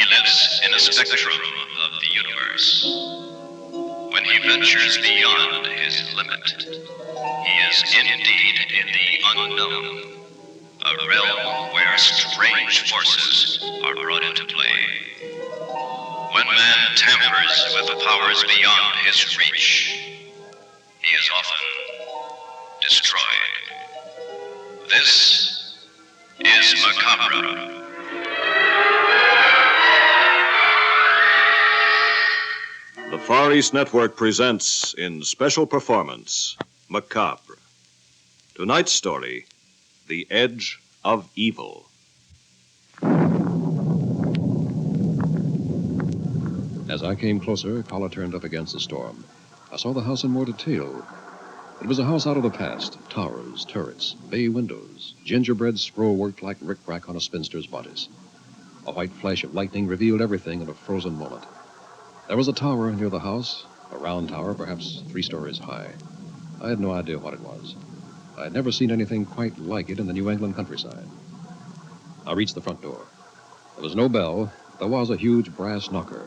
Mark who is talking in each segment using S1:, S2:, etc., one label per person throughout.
S1: lives in a spectrum of the universe. When he ventures beyond his limit, he is indeed in the unknown, a realm where strange forces are brought into play. When man tampers with the powers beyond his reach, he is often destroyed. This is Macabre.
S2: The Far East Network presents in special performance, Macabre. Tonight's story, The Edge of Evil.
S3: As I came closer, collar turned up against the storm. I saw the house in more detail. It was a house out of the past. Towers, turrets, bay windows, gingerbread scroll worked like rick-rack on a spinster's bodice. A white flash of lightning revealed everything in a frozen moment. There was a tower near the house, a round tower, perhaps 3 stories high. I had no idea what it was. I had never seen anything quite like it in the New England countryside. I reached the front door. There was no bell. There was a huge brass knocker.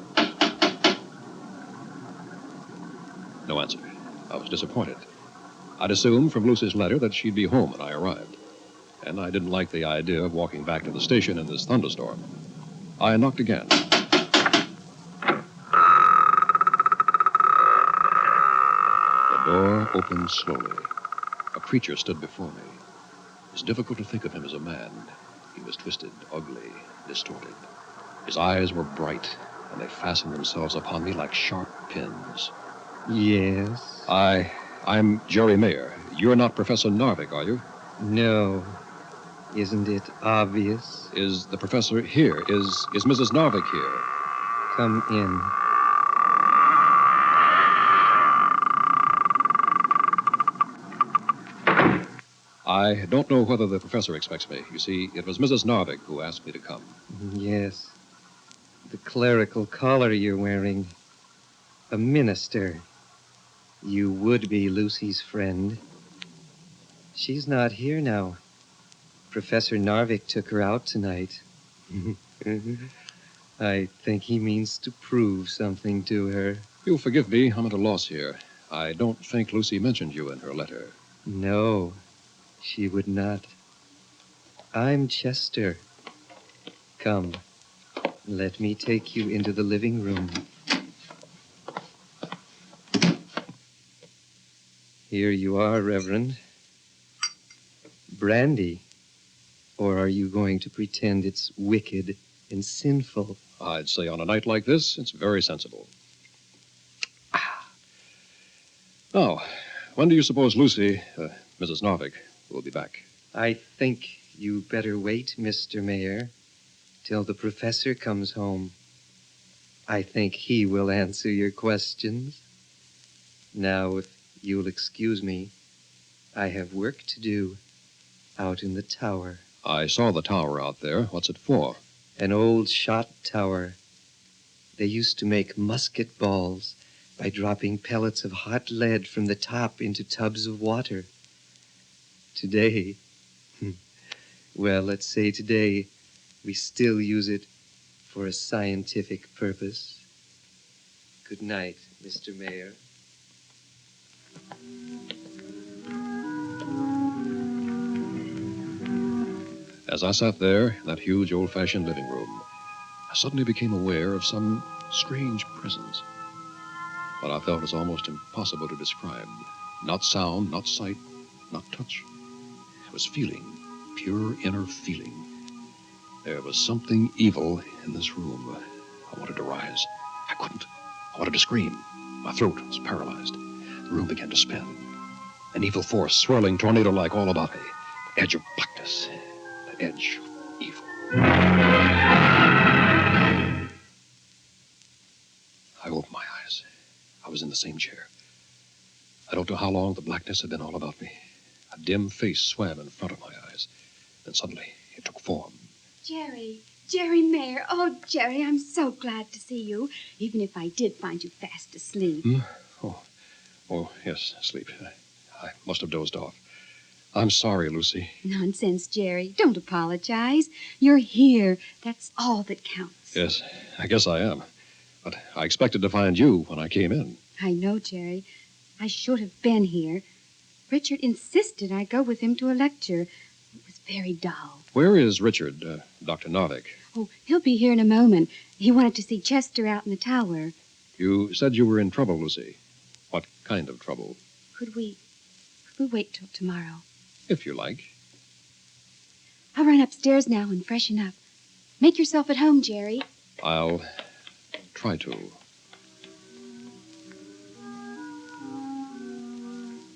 S3: No answer. I was disappointed. I'd assumed from Lucy's letter that she'd be home when I arrived. And I didn't like the idea of walking back to the station in this thunderstorm. I knocked again. The door opened slowly. A creature stood before me. It was difficult to think of him as a man. He was twisted, ugly, distorted. His eyes were bright, and they fastened themselves upon me like sharp pins.
S4: Yes?
S3: I'm Jerry Mayer. You're not Professor Narvick, are you?
S4: No. Isn't it obvious?
S3: Is the professor here? Is Mrs. Narvick here?
S4: Come in.
S3: I don't know whether the professor expects me. You see, it was Mrs. Narvick who asked me to come.
S4: Yes. The clerical collar you're wearing. A minister. You would be Lucy's friend. She's not here now. Professor Narvick took her out tonight. I think he means to prove something to her.
S3: You'll forgive me. I'm at a loss here. I don't think Lucy mentioned you in her letter.
S4: No, she would not. I'm Chester. Come, let me take you into the living room. Here you are, Reverend. Brandy. Or are you going to pretend it's wicked and sinful?
S3: I'd say on a night like this, it's very sensible. Now, when do you suppose Lucy, Mrs. Narvick, will be back?
S4: I think you better wait, Mr. Mayor, till the professor comes home. I think he will answer your questions. Now, if you'll excuse me, I have work to do out in the tower.
S3: I saw the tower out there. What's it for?
S4: An old shot tower. They used to make musket balls by dropping pellets of hot lead from the top into tubs of water. Today, well, let's say today, we still use it for a scientific purpose. Good night, Mr. Mayor.
S3: As I sat there in that huge old-fashioned living room, I suddenly became aware of some strange presence. What I felt was almost impossible to describe. Not sound, not sight, not touch. It was feeling, pure inner feeling. There was something evil in this room. I wanted to rise. I couldn't. I wanted to scream. My throat was paralyzed. The room began to spin. An evil force swirling tornado-like all about me. The edge of blackness. The edge of evil. I opened my eyes. I was in the same chair. I don't know how long the blackness had been all about me. A dim face swam in front of my eyes. Then suddenly, it took form.
S5: Jerry Mayer. Oh, Jerry, I'm so glad to see you, even if I did find you fast asleep.
S3: Oh, yes, sleep. I must have dozed off. I'm sorry, Lucy.
S5: Nonsense, Jerry. Don't apologize. You're here. That's all that counts.
S3: Yes, I guess I am. But I expected to find you when I came in.
S5: I know, Jerry. I should have been here. Richard insisted I go with him to a lecture. It was very dull.
S3: Where is Richard, Dr. Narvick?
S5: Oh, he'll be here in a moment. He wanted to see Chester out in the tower.
S3: You said you were in trouble, Lucy. What kind of trouble?
S5: Could we wait till tomorrow?
S3: If you like.
S5: I'll run upstairs now and freshen up. Make yourself at home, Jerry.
S3: I'll try to.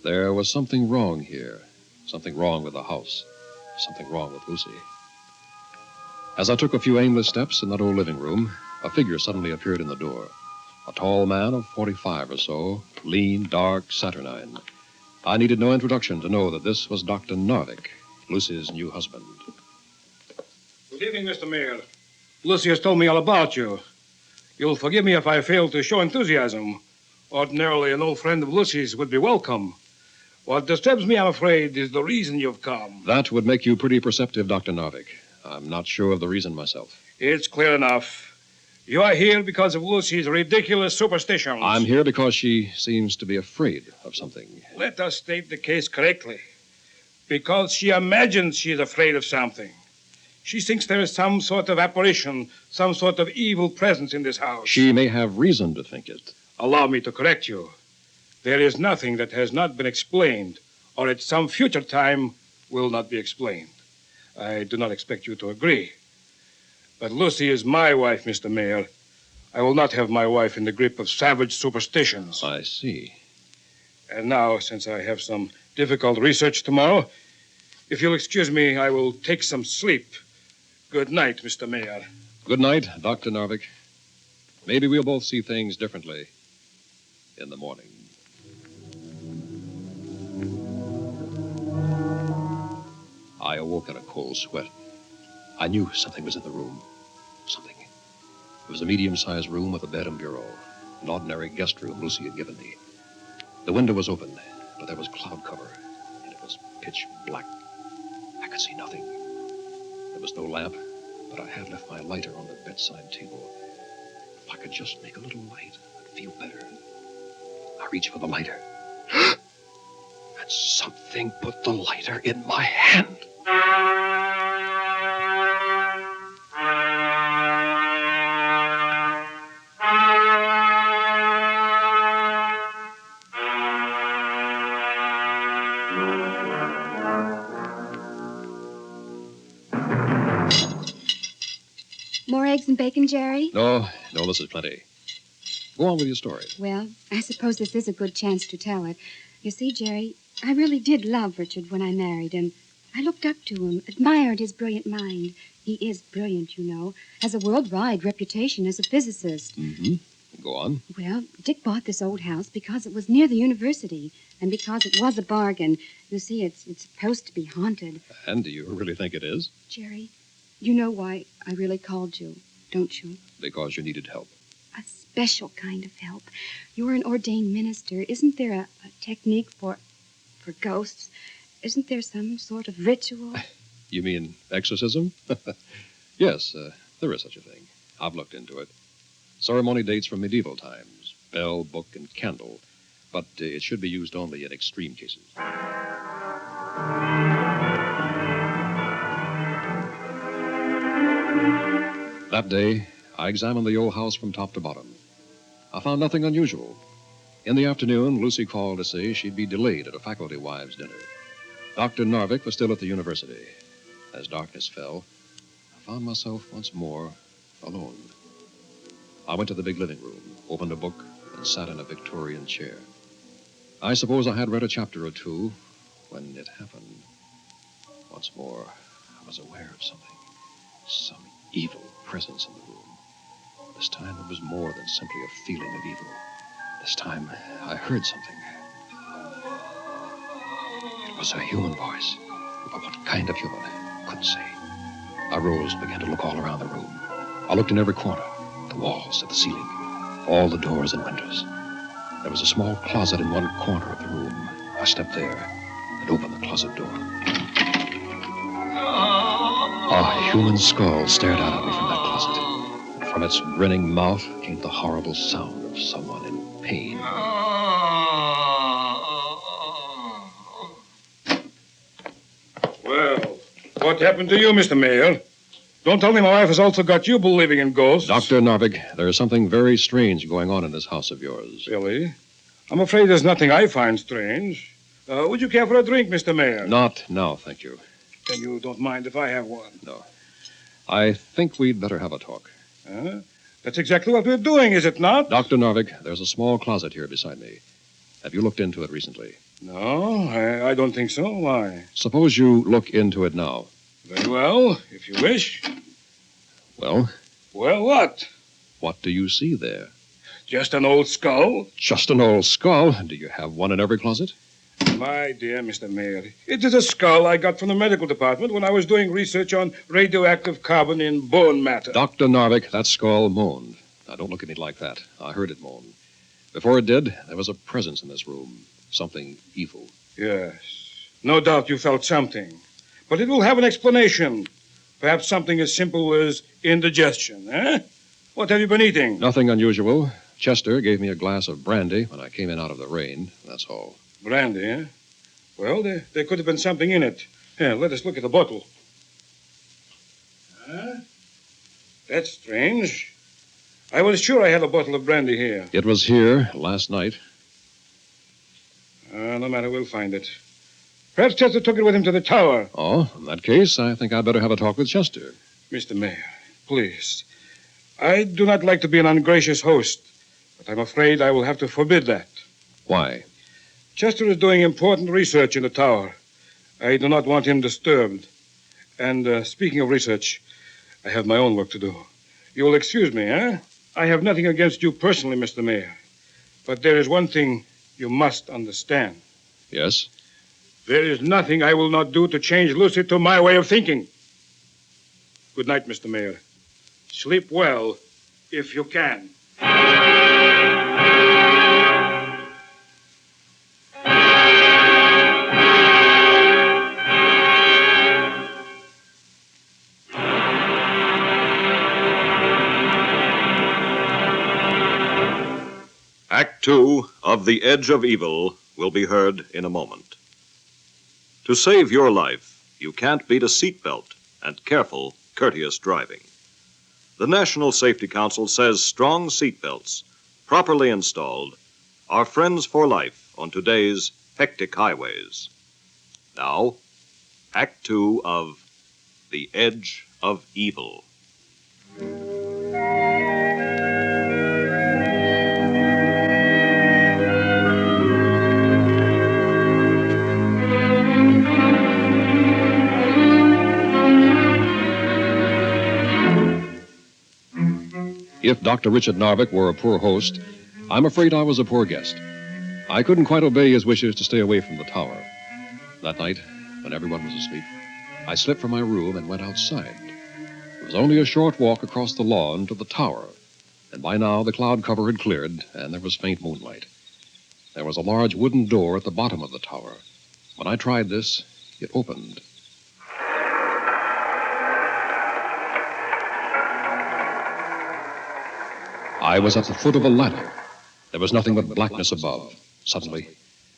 S3: There was something wrong here. Something wrong with the house. Something wrong with Lucy. As I took a few aimless steps in that old living room, a figure suddenly appeared in the door. A tall man of 45 or so, lean, dark, saturnine. I needed no introduction to know that this was Dr. Narvick, Lucy's new husband.
S6: Good evening, Mr. Mayor. Lucy has told me all about you. You'll forgive me if I fail to show enthusiasm. Ordinarily, an old friend of Lucy's would be welcome. What disturbs me, I'm afraid, is the reason you've come.
S3: That would make you pretty perceptive, Dr. Narvick. I'm not sure of the reason myself.
S6: It's clear enough. You are here because of Lucy's ridiculous superstitions.
S3: I'm here because she seems to be afraid of something.
S6: Let us state the case correctly. Because she imagines she's afraid of something. She thinks there is some sort of apparition, some sort of evil presence in this house.
S3: She may have reason to think it.
S6: Allow me to correct you. There is nothing that has not been explained, or at some future time will not be explained. I do not expect you to agree. But Lucy is my wife, Mr. Mayor. I will not have my wife in the grip of savage superstitions.
S3: I see.
S6: And now, since I have some difficult research tomorrow, if you'll excuse me, I will take some sleep. Good night, Mr. Mayor.
S3: Good night, Dr. Narvick. Maybe we'll both see things differently in the morning. I awoke in a cold sweat. I knew something was in the room. Something. It was a medium-sized room with a bed and bureau. An ordinary guest room Lucy had given me. The window was open, but there was cloud cover, and it was pitch black. I could see nothing. There was no lamp, but I had left my lighter on the bedside table. If I could just make a little light, I'd feel better. I reached for the lighter. And something put the lighter in my hand.
S5: More eggs and bacon, Jerry?
S3: No, this is plenty. Go on with your story.
S5: Well, I suppose this is a good chance to tell it. You see, Jerry, I really did love Richard when I married him. I looked up to him, admired his brilliant mind. He is brilliant, you know, has a worldwide reputation as a physicist.
S3: Mm-hmm. Go on.
S5: Well, Dick bought this old house because it was near the university and because it was a bargain. You see, it's supposed to be haunted.
S3: And do you really think it is?
S5: Jerry, you know why I really called you, don't you?
S3: Because you needed help.
S5: A special kind of help. You're an ordained minister. Isn't there a technique for ghosts? Isn't there some sort of ritual?
S3: You mean exorcism? Yes, there is such a thing. I've looked into it. Ceremony dates from medieval times. Bell, book, and candle. But it should be used only in extreme cases. That day, I examined the old house from top to bottom. I found nothing unusual. In the afternoon, Lucy called to say she'd be delayed at a faculty wives' dinner. Dr. Narvick was still at the university. As darkness fell, I found myself once more alone. I went to the big living room, opened a book, and sat in a Victorian chair. I suppose I had read a chapter or two when it happened. Once more, I was aware of something. Some evil presence in the room. This time it was more than simply a feeling of evil. This time I heard something. It was a human voice. But what kind of human? I couldn't say. I rose and began to look all around the room. I looked in every corner. The walls, at the ceiling. All the doors and windows. There was a small closet in one corner of the room. I stepped there and opened the closet door. A human skull stared out at me from that closet. From From its grinning mouth came the horrible sound of someone in pain.
S6: Well, what happened to you, Mr. Mayor? Don't tell me my wife has also got you believing in ghosts.
S3: Dr. Narvick, there is something very strange going on in this house of yours.
S6: Really? I'm afraid there's nothing I find strange. Would you care for a drink, Mr. Mayor?
S3: Not now, thank you.
S6: Then you don't mind if I have one?
S3: No. I think we'd better have a talk.
S6: That's exactly what we're doing, is it not?
S3: Dr. Narvick, there's a small closet here beside me. Have you looked into it recently?
S6: No, I don't think so. Why?
S3: Suppose you look into it now.
S6: Very well, if you wish.
S3: Well?
S6: Well, what?
S3: What do you see there?
S6: Just an old skull?
S3: Just an old skull? Do you have one in every closet?
S6: My dear Mr. Mayor, it is a skull I got from the medical department when I was doing research on radioactive carbon in bone matter.
S3: Dr. Narvick, that skull moaned. Now, don't look at me like that. I heard it moan. Before it did, there was a presence in this room. Something evil.
S6: Yes. No doubt you felt something. But it will have an explanation. Perhaps something as simple as indigestion, eh? What have you been eating?
S3: Nothing unusual. Chester gave me a glass of brandy when I came in out of the rain. That's all.
S6: Brandy, eh? Well, there could have been something in it. Here, let us look at the bottle. That's strange. I was sure I had a bottle of brandy here.
S3: It was here last night.
S6: No matter, we'll find it. Perhaps Chester took it with him to the tower.
S3: Oh, in that case, I think I'd better have a talk with Chester.
S6: Mr. Mayor, please. I do not like to be an ungracious host, but I'm afraid I will have to forbid that.
S3: Why?
S6: Chester is doing important research in the tower. I do not want him disturbed. And speaking of research, I have my own work to do. You will excuse me, eh? I have nothing against you personally, Mr. Mayor. But there is one thing you must understand.
S3: Yes?
S6: There is nothing I will not do to change Lucy to my way of thinking. Good night, Mr. Mayor. Sleep well, if you can.
S2: Act Two of The Edge of Evil will be heard in a moment. To save your life, you can't beat a seatbelt and careful, courteous driving. The National Safety Council says strong seatbelts, properly installed, are friends for life on today's hectic highways. Now, Act Two of The Edge of Evil.
S3: If Dr. Richard Narvick were a poor host, I'm afraid I was a poor guest. I couldn't quite obey his wishes to stay away from the tower. That night, when everyone was asleep, I slipped from my room and went outside. It was only a short walk across the lawn to the tower, and by now the cloud cover had cleared and there was faint moonlight. There was a large wooden door at the bottom of the tower. When I tried this, it opened. I was at the foot of a ladder. There was nothing but blackness above. Suddenly,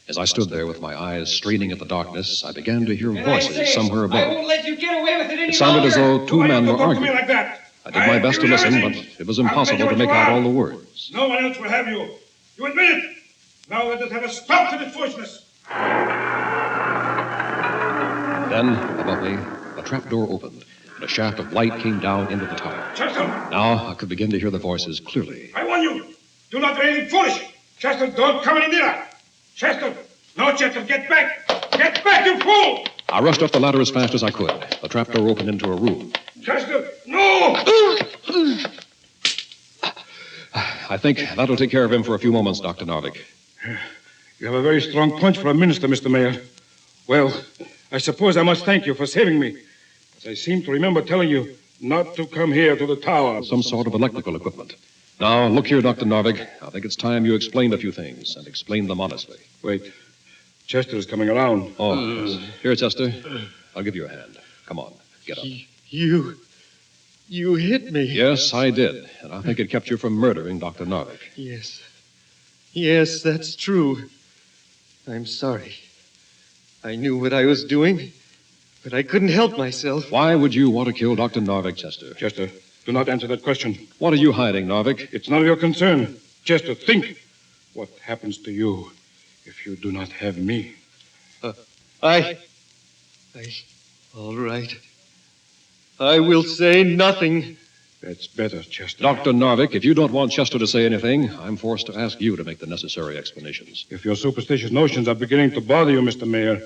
S3: as I stood there with my eyes straining at the darkness, I began to hear voices somewhere above.
S7: I won't let you get away with it any
S3: It sounded as though two men were
S6: Don't talk to me
S3: arguing.
S6: like that.
S3: I did my best to listen, but it was impossible to make out all the words.
S6: No one else will have you. You admit it. Now let us have a stop to this foolishness.
S3: Then, above me, a trapdoor opened, and a shaft of light came down into the tower.
S6: Chester,
S3: Now I could begin to hear the voices clearly.
S6: I warn you. Do not do anything foolish. Chester, don't come any nearer. Chester. No, Chester, get back. Get back, you fool.
S3: I rushed up the ladder as fast as I could. The trapdoor opened into a room.
S6: Chester, no.
S3: I think that'll take care of him for a few moments, Dr. Narvick.
S6: You have a very strong punch for a minister, Mr. Mayor. Well, I suppose I must thank you for saving me. But I seem to remember telling you not to come here to the tower.
S3: Some sort of electrical equipment. Now, look here, Dr. Narvick. I think it's time you explained a few things, and explained them honestly.
S6: Wait. Chester is coming around.
S3: Oh, yes. Here, Chester. I'll give you a hand. Come on, get up.
S4: You hit me.
S3: Yes, I did. And I think it kept you from murdering Dr. Narvick.
S4: Yes. Yes, that's true. I'm sorry. I knew what I was doing, but I couldn't help myself.
S3: Why would you want to kill Dr. Narvick, Chester?
S6: Chester, do not answer that question.
S3: What are you hiding, Narvick?
S6: It's none of your concern. Chester, think what happens to you if you do not have me.
S4: All right. I will say nothing.
S6: That's better, Chester.
S3: Dr. Narvick, if you don't want Chester to say anything, I'm forced to ask you to make the necessary explanations.
S6: If your superstitious notions are beginning to bother you, Mr. Mayor,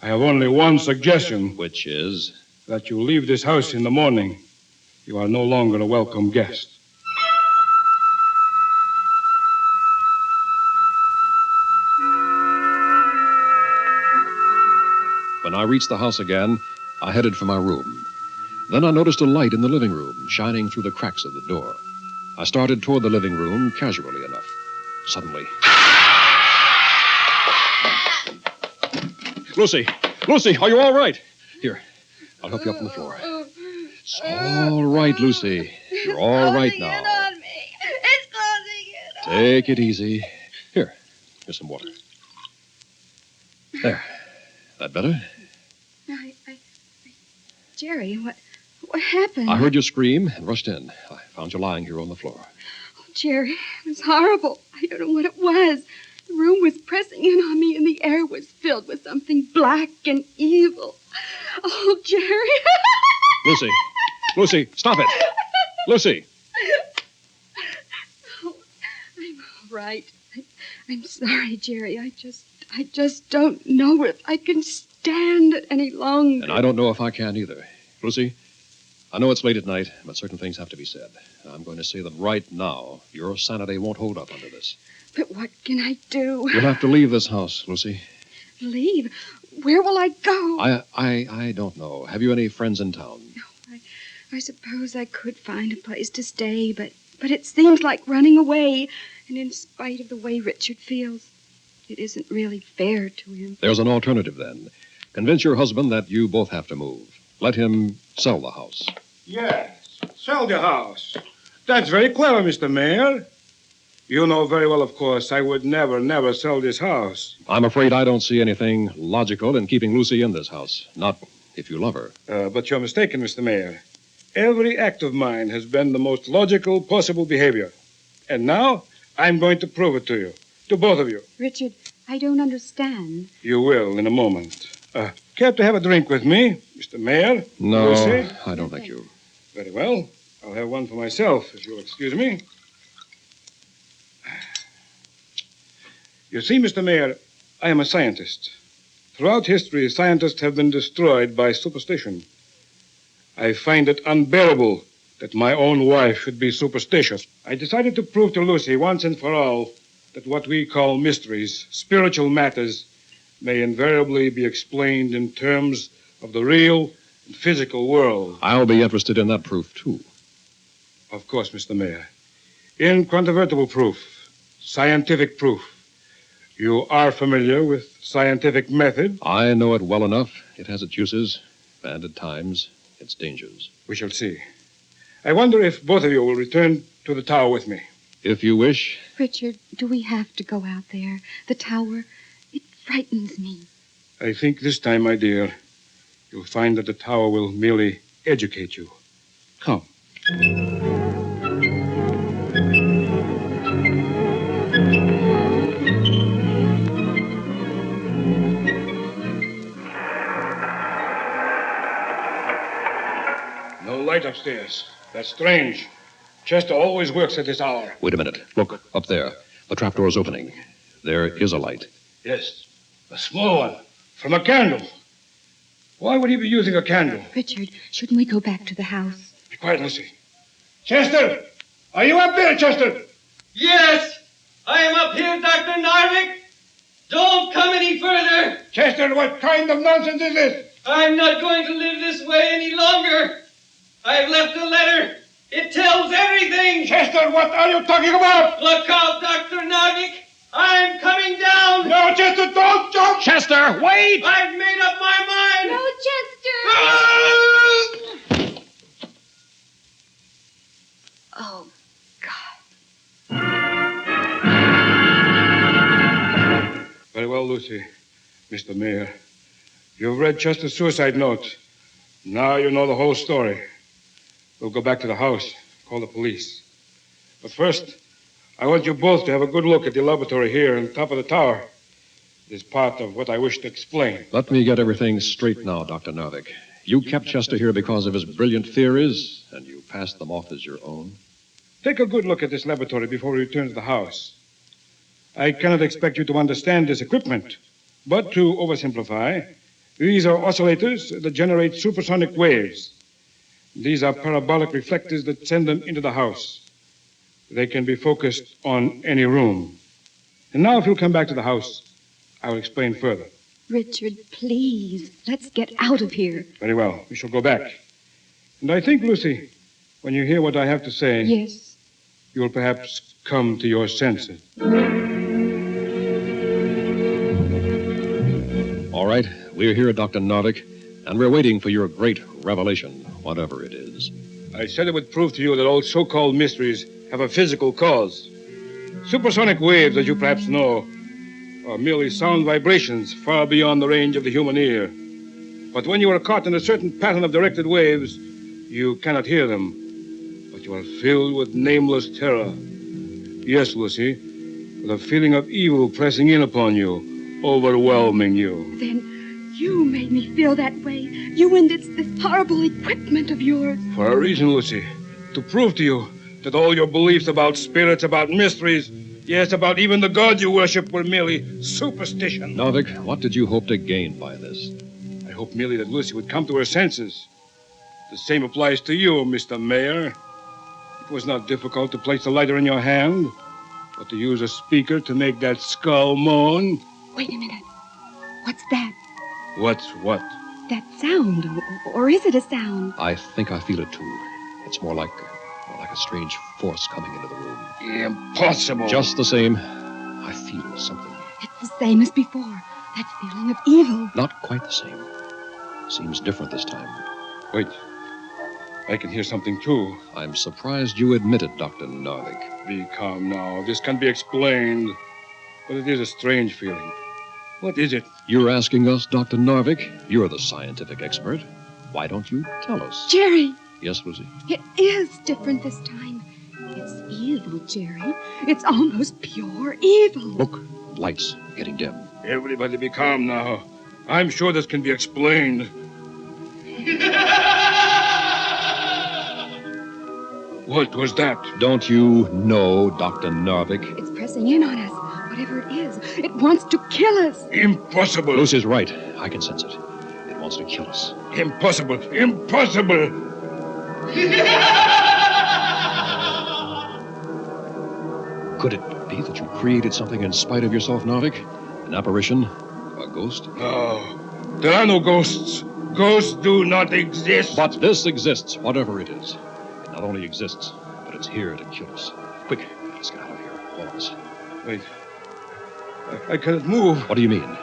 S6: I have only one suggestion.
S3: Which is?
S6: That you leave this house in the morning. You are no longer a welcome guest.
S3: When I reached the house again, I headed for my room. Then I noticed a light in the living room, shining through the cracks of the door. I started toward the living room, casually enough. Suddenly... Lucy! Lucy, are you all right? Here, I'll help you up on the floor. It's all right, Lucy. You're all right now.
S7: It's closing in on me. It's closing in on me.
S3: Take it easy. Here's some water. There. That better?
S5: Jerry, what happened?
S3: I heard you scream and rushed in. I found you lying here on the floor.
S5: Oh, Jerry, it was horrible. I don't know what it was. The room was pressing in on me, and the air was filled with something black and evil. Oh, Jerry.
S3: Lucy, stop it. Lucy.
S5: Oh, I'm all right. I'm sorry, Jerry. I just don't know if I can stand it any longer.
S3: And I don't know if I can either. Lucy, I know it's late at night, but certain things have to be said. I'm going to say them right now. Your sanity won't hold up under this.
S5: But what can I do?
S3: You'll have to leave this house, Lucy.
S5: Leave? Where will I go?
S3: I don't know. Have you any friends in town?
S5: No, I suppose I could find a place to stay, but it seems like running away. And in spite of the way Richard feels, it isn't really fair to him.
S3: There's an alternative, then. Convince your husband that you both have to move. Let him sell the house.
S6: Yes, sell the house. That's very clever, Mr. Mayor. You know very well, of course, I would never sell this house.
S3: I'm afraid I don't see anything logical in keeping Lucy in this house. Not if you love her.
S6: But you're mistaken, Mr. Mayor. Every act of mine has been the most logical possible behavior. And now, I'm going to prove it to you. To both of you.
S5: Richard, I don't understand.
S6: You will in a moment. Care to have a drink with me, Mr. Mayor?
S3: No,
S6: Lucy?
S3: I don't think you.
S6: Very well. I'll have one for myself, if you'll excuse me. You see, Mr. Mayor, I am a scientist. Throughout history, scientists have been destroyed by superstition. I find it unbearable that my own wife should be superstitious. I decided to prove to Lucy once and for all that what we call mysteries, spiritual matters, may invariably be explained in terms of the real and physical world.
S3: I'll be interested in that proof, too.
S6: Of course, Mr. Mayor. Incontrovertible proof, scientific proof. You are familiar with scientific method?
S3: I know it well enough. It has its uses, and at times, its dangers.
S6: We shall see. I wonder if both of you will return to the tower with me.
S3: If you wish.
S5: Richard, do we have to go out there? The tower? It frightens me.
S6: I think this time, my dear, you'll find that the tower will merely educate you. Come. No light upstairs. That's strange. Chester always works at this hour.
S3: Wait a minute. Look, up there. The trapdoor is opening. There is a light.
S6: Yes, a small one. From a candle. Why would he be using a candle?
S5: Richard, shouldn't we go back to the house?
S6: Be quiet, Lucy. Chester! Are you up there, Chester?
S8: Yes, I am up here, Dr. Narvick. Don't come any further.
S6: Chester, what kind of nonsense is this?
S8: I'm not going to live this way any longer. I've left a letter. It tells everything.
S6: Chester, what are you talking about?
S8: Look out, Dr. Narvick. I'm coming down.
S6: No, Chester, don't jump!
S3: Chester, wait!
S8: I've made up my mind.
S5: No, Chester!
S6: Well, Lucy, Mr. Mayor, you've read Chester's suicide note. Now you know the whole story. We'll go back to the house, call the police. But first, I want you both to have a good look at the laboratory here on top of the tower. It is part of what I wish to explain.
S3: Let me get everything straight now, Dr. Narvick. You kept Chester here because of his brilliant theories, and you passed them off as your own?
S6: Take a good look at this laboratory before we return to the house. I cannot expect you to understand this equipment, but to oversimplify, these are oscillators that generate supersonic waves. These are parabolic reflectors that send them into the house. They can be focused on any room. And now, if you'll come back to the house, I will explain further.
S5: Richard, please, let's get out of here.
S6: Very well. We shall go back. And I think, Lucy, when you hear what I have to say...
S5: Yes.
S6: You will perhaps come to your senses.
S3: All right, we're here, Dr. Narvick, and we're waiting for your great revelation, whatever it is.
S6: I said it would prove to you that all so-called mysteries have a physical cause. Supersonic waves, as you perhaps know, are merely sound vibrations far beyond the range of the human ear. But when you are caught in a certain pattern of directed waves, you cannot hear them. But you are filled with nameless terror. Yes, Lucy, with a feeling of evil pressing in upon you, overwhelming you.
S5: Then you made me feel that way. You and this horrible equipment of yours.
S6: For a reason, Lucy. To prove to you that all your beliefs about spirits, about mysteries, yes, about even the God you worship were merely superstition.
S3: Narvick, what did you hope to gain by this?
S6: I hope merely that Lucy would come to her senses. The same applies to you, Mr. Mayor. It was not difficult to place the lighter in your hand, but to use a speaker to make that skull moan.
S5: Wait a minute. What's that?
S6: What's what?
S5: That sound, or is it a sound?
S3: I think I feel it, too. It's more like a strange force coming into the room.
S6: Impossible.
S3: Just the same, I feel something.
S5: It's the same as before. That feeling of evil.
S3: Not quite the same. Seems different this time.
S6: Wait. I can hear something, too.
S3: I'm surprised you admit it, Dr. Narvick.
S6: Be calm now. This can be explained. But it is a strange feeling. What is it?
S3: You're asking us, Dr. Narvick? You're the scientific expert. Why don't you tell us?
S5: Jerry!
S3: Yes, Lucy?
S5: It is different this time. It's evil, Jerry. It's almost pure evil.
S3: Look, lights getting dim.
S6: Everybody be calm now. I'm sure this can be explained. What was that?
S3: Don't you know, Dr. Narvick?
S5: It's pressing in on us. Whatever it is, it wants to kill us.
S6: Impossible.
S3: Lucy's right. I can sense it. It wants to kill us.
S6: Impossible. Impossible.
S3: Could it be that you created something in spite of yourself, Narvick? An apparition? A ghost?
S6: No. There are no ghosts. Ghosts do not exist.
S3: But this exists, whatever it is. It not only exists, but it's here to kill us. Quick, let's get out of here, all of us.
S6: Wait. I cannot move.
S3: What do you mean?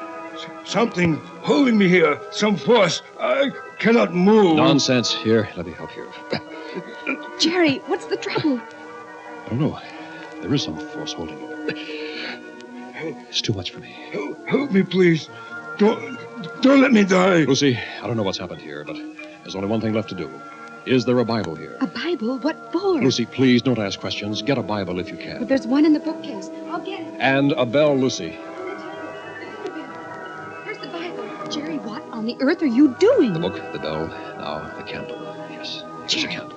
S6: Something holding me here. Some force. I cannot move.
S3: Nonsense. Here, let me help you.
S5: Jerry, what's the trouble?
S3: I don't know. There is some force holding you. It's too much for me.
S6: Help me, please. Don't let me die.
S3: Lucy, I don't know what's happened here, but there's only one thing left to do. Is there a Bible here?
S5: A Bible? What for?
S3: Lucy, please don't ask questions. Get a Bible if you can.
S5: But there's one in the bookcase. I'll get it.
S3: And a bell, Lucy.
S5: Where's the Bible? Jerry, what on the earth are you doing?
S3: The book, the bell, now the candle. Yes, just a candle.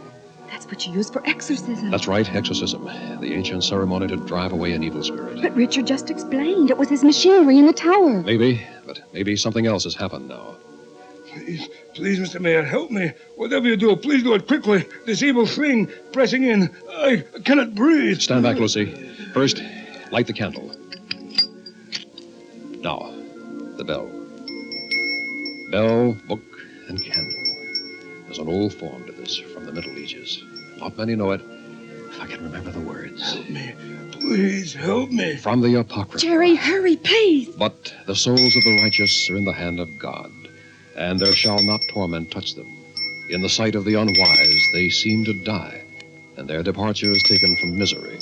S5: That's what you use for exorcism.
S3: That's right, exorcism. The ancient ceremony to drive away an evil spirit.
S5: But Richard just explained it was his machinery in the tower.
S3: Maybe, but maybe something else has happened now.
S6: Please, Mr. Mayor, help me. Whatever you do, please do it quickly. This evil thing pressing in. I cannot breathe.
S3: Stand back, Lucy. First, light the candle. Now, the bell. Bell, book, and candle. There's an old form to this from the Middle Ages. Not many know it. If I can remember the words.
S6: Help me. Please, help me.
S3: From the Apocrypha.
S5: Jerry, hurry, please.
S3: But the souls of the righteous are in the hand of God, and there shall not torment touch them. In the sight of the unwise they seem to die, and their departure is taken from misery,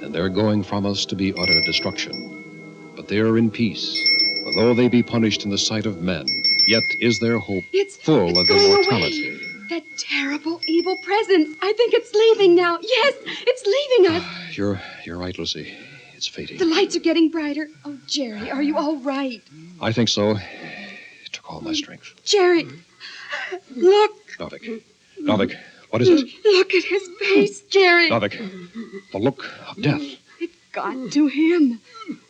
S3: and their going from us to be utter destruction. But they are in peace, For though they be punished in the sight of men, yet is their hope
S5: It's
S3: full of
S5: going
S3: immortality.
S5: away. That terrible, evil presence. I think it's leaving now. Yes, it's leaving us.
S3: You're right, Lucy. It's fading.
S5: The lights are getting brighter. Oh, Jerry, are you all right?
S3: I think so. It took all my strength.
S5: Jerry, look.
S3: Narvick, what is it?
S5: Look at his face, Jerry.
S3: Narvick, the look of death.
S5: It got to him.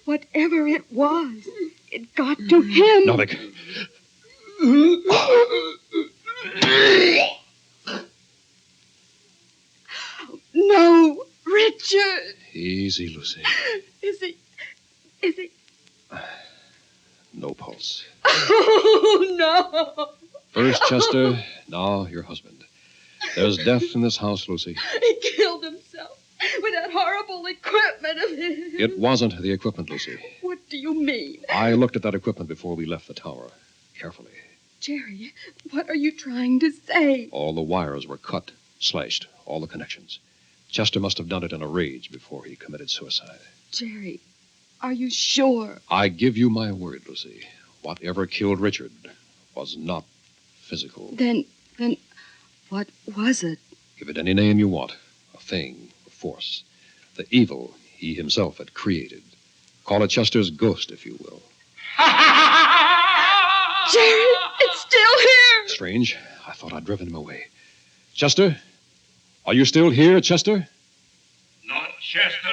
S5: Whatever it was, it got to him.
S3: Narvick.
S5: No, Richard.
S3: Easy, Lucy.
S5: Is he?
S3: No pulse.
S5: Oh, no.
S3: First Chester, now your husband. There's death in this house, Lucy.
S5: He killed himself with that horrible equipment of his.
S3: It wasn't the equipment, Lucy.
S5: What do you mean?
S3: I looked at that equipment before we left the tower, carefully.
S5: Jerry, what are you trying to say?
S3: All the wires were cut, slashed, all the connections. Chester must have done it in a rage before he committed suicide.
S5: Jerry, are you sure?
S3: I give you my word, Lucy. Whatever killed Richard was not physical.
S5: Then, what was it?
S3: Give it any name you want. A thing, a force. The evil he himself had created. Call it Chester's ghost, if you will.
S5: Jerry, it's still here.
S3: Strange. I thought I'd driven him away. Chester? Are you still here, Chester?
S9: Not Chester.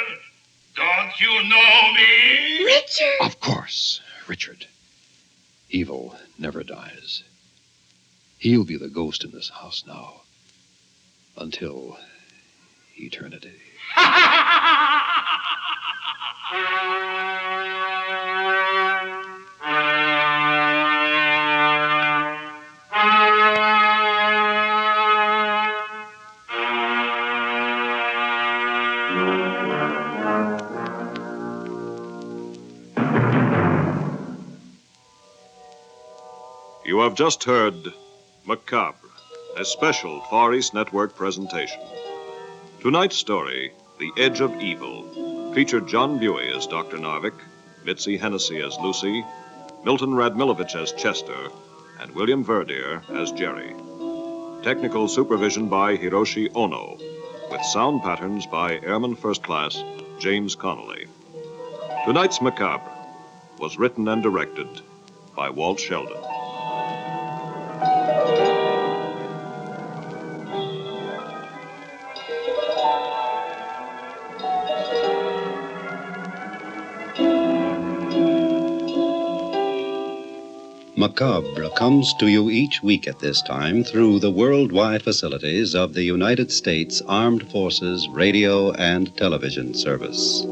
S9: Don't you know me?
S5: Richard!
S3: Of course, Richard. Evil never dies. He'll be the ghost in this house now. Until eternity.
S2: You have just heard Macabre, a special Far East Network presentation. Tonight's story, The Edge of Evil, featured John Buey as Dr. Narvick, Mitzi Hennessey as Lucy, Milton Radmilovich as Chester, and William Verdier as Jerry. Technical supervision by Hiroshi Ono, with sound patterns by Airman First Class James Connalley. Tonight's Macabre was written and directed by Walt Sheldon.
S10: Macabre comes to you each week at this time through the worldwide facilities of the United States Armed Forces Radio and Television Service.